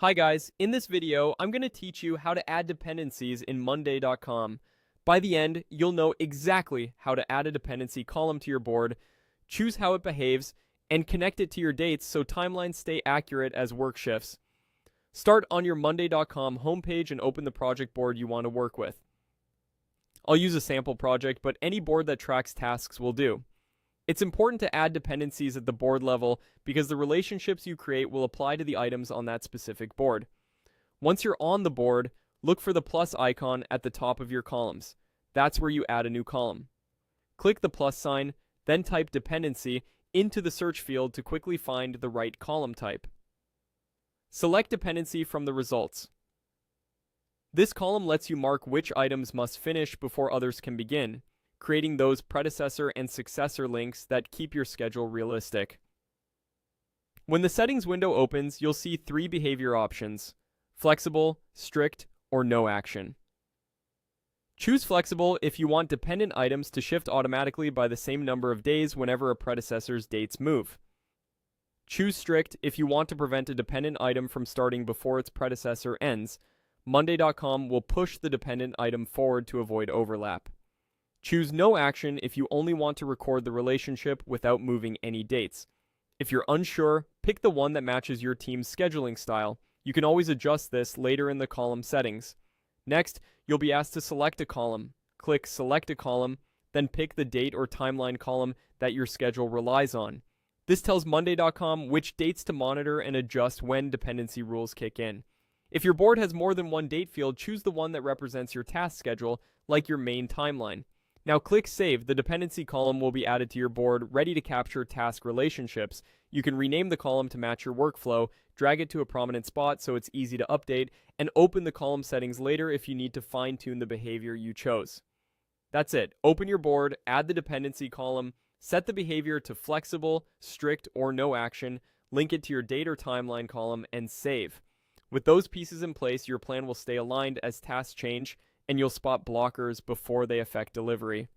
Hi guys, in this video, I'm going to teach you how to add dependencies in Monday.com. By the end, you'll know exactly how to add a dependency column to your board, choose how it behaves, and connect it to your dates so timelines stay accurate as work shifts. Start on your Monday.com homepage and open the project board you want to work with. I'll use a sample project, but any board that tracks tasks will do. It's important to add dependencies at the board level because the relationships you create will apply to the items on that specific board. Once you're on the board, look for the plus icon at the top of your columns. That's where you add a new column. Click the plus sign, then type dependency into the search field to quickly find the right column type. Select dependency from the results. This column lets you mark which items must finish before others can begin, creating those predecessor and successor links that keep your schedule realistic. When the settings window opens, you'll see three behavior options: flexible, strict, or no action. Choose flexible if you want dependent items to shift automatically by the same number of days whenever a predecessor's dates move. Choose strict if you want to prevent a dependent item from starting before its predecessor ends. Monday.com will push the dependent item forward to avoid overlap. Choose no action if you only want to record the relationship without moving any dates. If you're unsure, pick the one that matches your team's scheduling style. You can always adjust this later in the column settings. Next, you'll be asked to select a column. Click Select a Column, then pick the date or timeline column that your schedule relies on. This tells Monday.com which dates to monitor and adjust when dependency rules kick in. If your board has more than one date field, choose the one that represents your task schedule, like your main timeline. Now click Save. The dependency column will be added to your board, ready to capture task relationships. You can rename the column to match your workflow, drag it to a prominent spot so it's easy to update, and open the column settings later if you need to fine-tune the behavior you chose. That's it. Open your board, add the dependency column, set the behavior to flexible, strict, or no action, link it to your date or timeline column, and save. With those pieces in place, your plan will stay aligned as tasks change, and you'll spot blockers before they affect delivery.